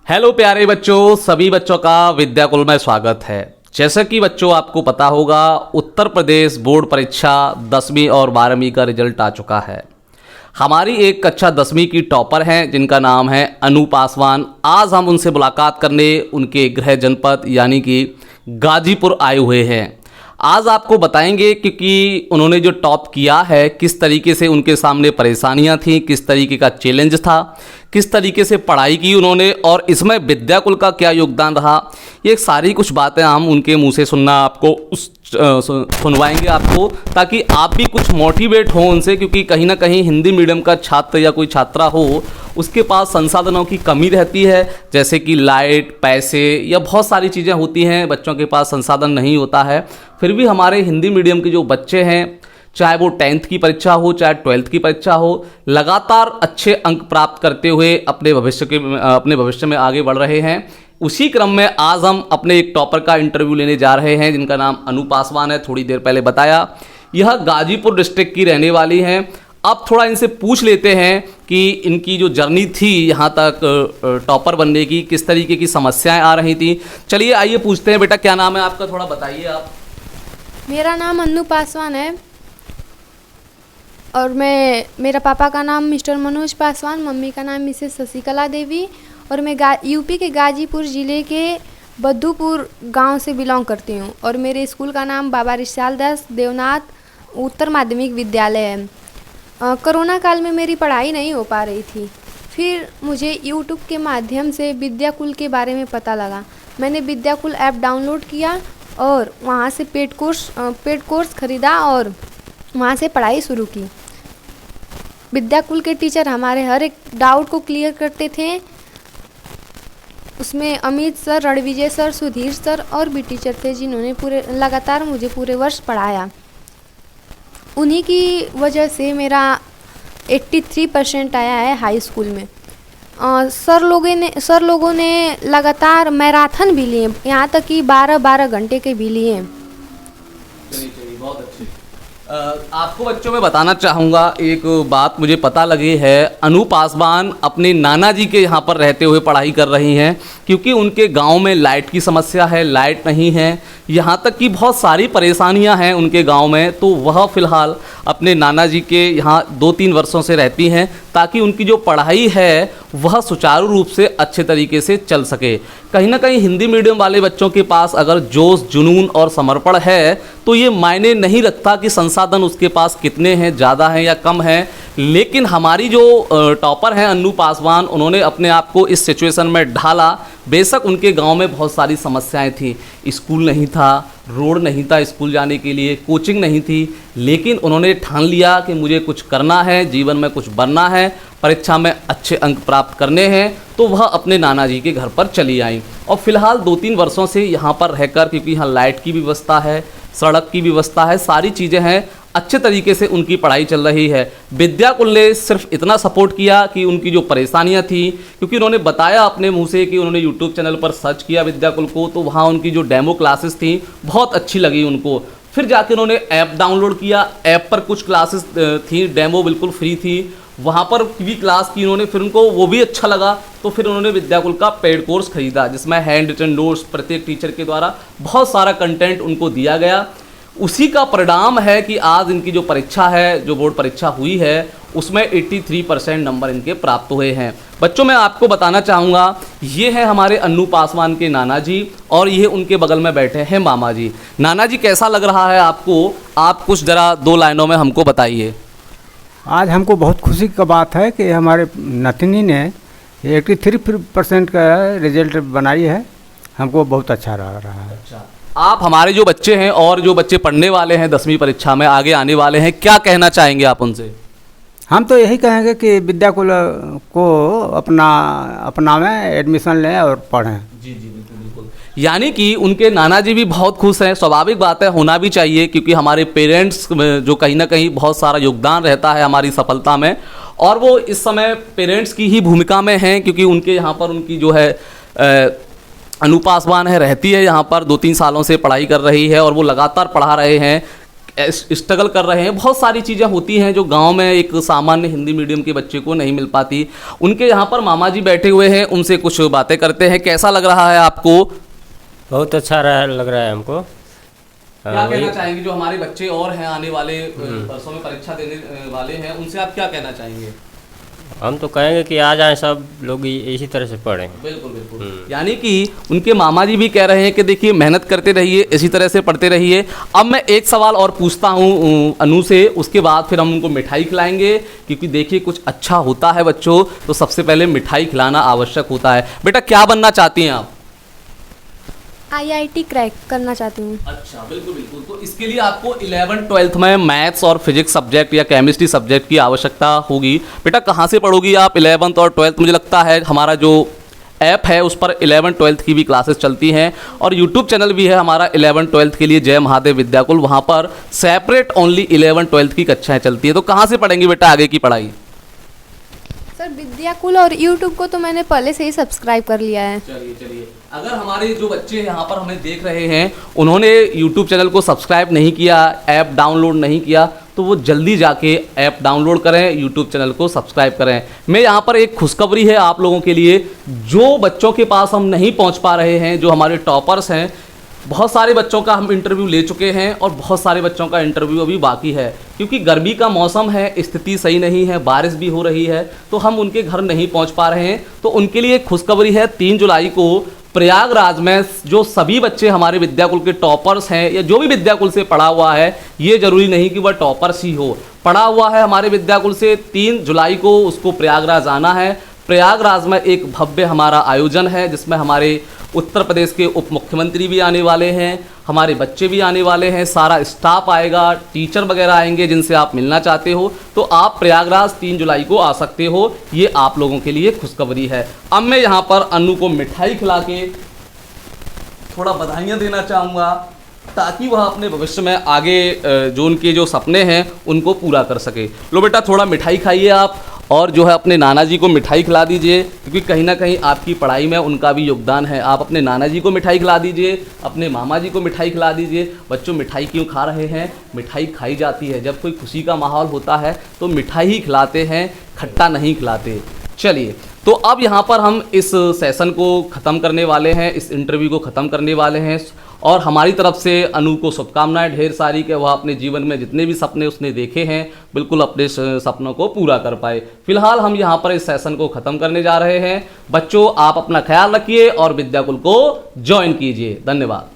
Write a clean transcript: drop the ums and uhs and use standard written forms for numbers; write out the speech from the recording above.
Hello प्यारे बच्चों, सभी बच्चों का विद्याकुल में स्वागत है। जैसा कि बच्चों आपको पता होगा, उत्तर प्रदेश बोर्ड परीक्षा 10वीं और 12वीं का रिजल्ट आ चुका है। हमारी एक कक्षा 10वीं की टॉपर हैं जिनका नाम है अनु पासवान। आज हम उनसे मुलाकात करने उनके गृह जनपद यानी कि गाजीपुर आए हुए हैं। आज आपको बताएंगे क्योंकि उन्होंने जो टॉप किया है, किस तरीके से उनके सामने परेशानियां थीं, किस तरीके का चैलेंज था, किस तरीके से पढ़ाई की उन्होंने और इसमें विद्याकुल का क्या योगदान रहा, ये सारी कुछ बातें हम उनके मुंह से सुनना आपको सुनवाएंगे आपको, ताकि आप भी कुछ मोटिवेट हो उनसे। क्योंकि कहीं ना कहीं हिंदी मीडियम का छात्र या कोई छात्रा हो, उसके पास संसाधनों की कमी रहती है, जैसे कि लाइट, पैसे या बहुत सारी चीज़ें होती हैं, बच्चों के पास संसाधन नहीं होता है। फिर भी हमारे हिंदी मीडियम के जो बच्चे हैं, चाहे वो 10th की परीक्षा हो चाहे 12th की परीक्षा हो, लगातार अच्छे अंक प्राप्त करते हुए अपने भविष्य में आगे बढ़ रहे हैं। उसी क्रम में आज हम अपने एक टॉपर का इंटरव्यू लेने जा रहे हैं जिनका नाम अनु पासवान है। थोड़ी देर पहले बताया, यह गाजीपुर डिस्ट्रिक्ट की रहने वाली हैं। अब थोड़ा इनसे पूछ लेते हैं कि इनकी जो जर्नी थी यहाँ तक टॉपर बनने की, किस तरीके की समस्याएं आ रही थी। चलिए आइए पूछते हैं। बेटा क्या नाम है आपका, थोड़ा बताइए आप। मेरा नाम अनु पासवान है और मेरा पापा का नाम मिस्टर मनोज पासवान, मम्मी का नाम मिसेस शशिकला देवी, और मैं यूपी के गाजीपुर ज़िले के बद्दूपुर गांव से बिलोंग करती हूं। और मेरे स्कूल का नाम बाबा रिशाल दास देवनाथ उत्तर माध्यमिक विद्यालय है। कोरोना काल में मेरी पढ़ाई नहीं हो पा रही थी, फिर मुझे यूट्यूब के माध्यम से विद्याकुल के बारे में पता लगा। मैंने विद्याकुल ऐप डाउनलोड किया और वहाँ से पेड कोर्स ख़रीदा और वहाँ से पढ़ाई शुरू की। विद्याकुल के टीचर हमारे हर एक डाउट को क्लियर करते थे। उसमें Amit sir, Ranvijay sir, Sudhir sir और भी टीचर थे जिन्होंने लगातार मुझे पूरे वर्ष पढ़ाया। उन्हीं की वजह से मेरा 83% आया है हाई स्कूल में। सर लोगों ने लगातार मैराथन भी लिए, यहाँ तक कि 12-12 घंटे के भी लिए। चलिए, बहुत अच्छे। आपको बच्चों में बताना चाहूँगा, एक बात मुझे पता लगी है, अनु पासवान अपने नाना जी के यहाँ पर रहते हुए पढ़ाई कर रही हैं, क्योंकि उनके गांव में लाइट की समस्या है, लाइट नहीं है, यहाँ तक कि बहुत सारी परेशानियां हैं उनके गांव में। तो वह फ़िलहाल अपने नाना जी के यहाँ 2-3 वर्षों से रहती हैं, ताकि उनकी जो पढ़ाई है वह सुचारू रूप से अच्छे तरीके से चल सके। कहीं ना कहीं हिंदी मीडियम वाले बच्चों के पास अगर जोश, जुनून और समर्पण है तो ये मायने नहीं रखता कि संसाधन उसके पास कितने हैं, ज़्यादा हैं या कम हैं। लेकिन हमारी जो टॉपर हैं अनु पासवान, उन्होंने अपने आप को इस सिचुएशन में ढाला। बेशक उनके गांव में बहुत सारी समस्याएं थी, स्कूल नहीं था, रोड नहीं था स्कूल जाने के लिए, कोचिंग नहीं थी, लेकिन उन्होंने ठान लिया कि मुझे कुछ करना है, जीवन में कुछ बनना है, परीक्षा में अच्छे अंक प्राप्त करने हैं। तो वह अपने नाना जी के घर पर चली आई और फिलहाल 2-3 वर्षों से यहाँ पर रहकर, क्योंकि यहाँ लाइट की व्यवस्था है, सड़क की व्यवस्था है, सारी चीज़ें हैं, अच्छे तरीके से उनकी पढ़ाई चल रही है। विद्याकुल ने सिर्फ इतना सपोर्ट किया कि उनकी जो परेशानियां थी, क्योंकि उन्होंने बताया अपने मुंह से कि उन्होंने यूट्यूब चैनल पर सर्च किया विद्याकुल को, तो वहाँ उनकी जो डेमो क्लासेस थी बहुत अच्छी लगी उनको। फिर जाके उन्होंने ऐप डाउनलोड किया, ऐप पर कुछ क्लासेस थी, डेमो बिल्कुल फ्री थी, वहाँ पर भी क्लास की उन्होंने, फिर उनको वो भी अच्छा लगा। तो फिर उन्होंने विद्याकुल का पेड कोर्स खरीदा, जिसमें हैंड रिटन नोट्स प्रत्येक टीचर के द्वारा बहुत सारा कंटेंट उनको दिया गया। उसी का परिणाम है कि आज इनकी जो परीक्षा है, जो बोर्ड परीक्षा हुई है, उसमें 83% नंबर इनके प्राप्त हुए हैं। बच्चों मैं आपको बताना चाहूँगा, ये हैं हमारे अनु पासवान के नाना जी और ये उनके बगल में बैठे हैं मामा जी। नाना जी, कैसा लग रहा है आपको? आप कुछ ज़रा 2 लाइनों में हमको बताइए। आज हमको बहुत खुशी का बात है कि हमारे नतनी ने 83% का रिजल्ट बनाई है। हमको बहुत अच्छा लग रहा है। अच्छा, आप हमारे जो बच्चे हैं और जो बच्चे पढ़ने वाले हैं 10वीं परीक्षा में आगे आने वाले हैं, क्या कहना चाहेंगे आप उनसे? हम तो यही कहेंगे कि विद्याकुल को अपना में एडमिशन लें और पढ़ें। जी बिल्कुल बिल्कुल। यानी कि उनके नाना जी भी बहुत खुश हैं। स्वाभाविक बात है, होना भी चाहिए, क्योंकि हमारे पेरेंट्स जो कहीं ना कहीं बहुत सारा योगदान रहता है हमारी सफलता में, और वो इस समय पेरेंट्स की ही भूमिका में हैं, क्योंकि उनके यहाँ पर उनकी जो है अनु पासवान है, रहती है यहाँ पर, 2-3 सालों से पढ़ाई कर रही है और वो लगातार पढ़ा रहे हैं। स्ट्रगल कर रहे हैं। बहुत सारी चीज़ें होती हैं जो गांव में एक सामान्य हिंदी मीडियम के बच्चे को नहीं मिल पाती। उनके यहाँ पर मामा जी बैठे हुए हैं, उनसे कुछ बातें करते हैं। कैसा लग रहा है आपको? बहुत अच्छा लग रहा है हमको। क्या कहना चाहेंगे जो हमारे बच्चे और हैं आने वाले वर्षों में परीक्षा देने वाले हैं, उनसे आप क्या कहना चाहेंगे? हम तो कहेंगे कि आ जाएं सब लोग इसी तरह से पढ़ें। बिल्कुल बिल्कुल। यानी कि उनके मामा जी भी कह रहे हैं कि देखिए मेहनत करते रहिए, इसी तरह से पढ़ते रहिए। अब मैं एक सवाल और पूछता हूँ अनु से, उसके बाद फिर हम उनको मिठाई खिलाएंगे, क्योंकि देखिए कुछ अच्छा होता है बच्चों तो सबसे पहले मिठाई खिलाना आवश्यक होता है। बेटा क्या बनना चाहती हैं आप? IIT क्रैक करना चाहती हूँ। अच्छा, बिल्कुल बिल्कुल। तो इसके लिए आपको 11th-12th में मैथ्स और फिजिक्स सब्जेक्ट या केमिस्ट्री सब्जेक्ट की आवश्यकता होगी। बेटा कहाँ से पढ़ोगी आप 11th और 12th? मुझे लगता है हमारा जो ऐप है उस पर 11th-12th की भी क्लासेस चलती हैं, और यूट्यूब चैनल भी है हमारा 11th-12th के लिए, जय महादेव विद्याकुल। वहाँ पर सेपरेट ओनली 11th-12th की कक्षाएँ चलती हैं। तो कहाँ से पढ़ेंगी बेटा आगे की पढ़ाई? सर विद्याकुल और यूट्यूब को तो मैंने पहले से ही सब्सक्राइब कर लिया है। चलिए चलिए, अगर हमारे जो बच्चे यहाँ पर हमें देख रहे हैं उन्होंने यूट्यूब चैनल को सब्सक्राइब नहीं किया, ऐप डाउनलोड नहीं किया, तो वो जल्दी जाके ऐप डाउनलोड करें, यूट्यूब चैनल को सब्सक्राइब करें। मैं यहाँ पर एक खुशखबरी है आप लोगों के लिए, जो बच्चों के पास हम नहीं पहुँच पा रहे हैं, जो हमारे टॉपर्स हैं, बहुत सारे बच्चों का हम इंटरव्यू ले चुके हैं और बहुत सारे बच्चों का इंटरव्यू अभी बाकी है। क्योंकि गर्मी का मौसम है, स्थिति सही नहीं है, बारिश भी हो रही है, तो हम उनके घर नहीं पहुंच पा रहे हैं। तो उनके लिए एक खुशखबरी है, 3 जुलाई को प्रयागराज में जो सभी बच्चे हमारे विद्याकुल के टॉपर्स हैं, या जो भी विद्याकुल से पढ़ा हुआ है, ये जरूरी नहीं कि वह टॉपर्स ही हो, पढ़ा हुआ है हमारे विद्याकुल से, 3 जुलाई को उसको प्रयागराज आना है। प्रयागराज में एक भव्य हमारा आयोजन है जिसमें हमारे उत्तर प्रदेश के उप मुख्यमंत्री भी आने वाले हैं, हमारे बच्चे भी आने वाले हैं, सारा स्टाफ आएगा, टीचर वगैरह आएंगे जिनसे आप मिलना चाहते हो, तो आप प्रयागराज 3 जुलाई को आ सकते हो। ये आप लोगों के लिए खुशखबरी है। अब मैं यहाँ पर अनु को मिठाई खिला के थोड़ा बधाइयाँ देना चाहूँगा, ताकि वह अपने भविष्य में आगे जो उनके जो सपने हैं उनको पूरा कर सके। लो बेटा थोड़ा मिठाई खाइए आप, और जो है अपने नाना जी को मिठाई खिला दीजिए, क्योंकि कहीं ना कहीं आपकी पढ़ाई में उनका भी योगदान है। आप अपने नाना जी को मिठाई खिला दीजिए, अपने मामा जी को मिठाई खिला दीजिए। बच्चों मिठाई क्यों खा रहे हैं? मिठाई खाई जाती है जब कोई खुशी का माहौल होता है, तो मिठाई ही खिलाते हैं, खट्टा नहीं खिलाते। चलिए, तो अब यहाँ पर हम इस सेशन को ख़त्म करने वाले हैं, इस इंटरव्यू को ख़त्म करने वाले हैं, और हमारी तरफ से अनु को शुभकामनाएं ढेर सारी कि वह अपने जीवन में जितने भी सपने उसने देखे हैं बिल्कुल अपने सपनों को पूरा कर पाए। फिलहाल हम यहाँ पर इस सेशन को ख़त्म करने जा रहे हैं। बच्चों आप अपना ख्याल रखिए और विद्याकुल को ज्वाइन कीजिए। धन्यवाद।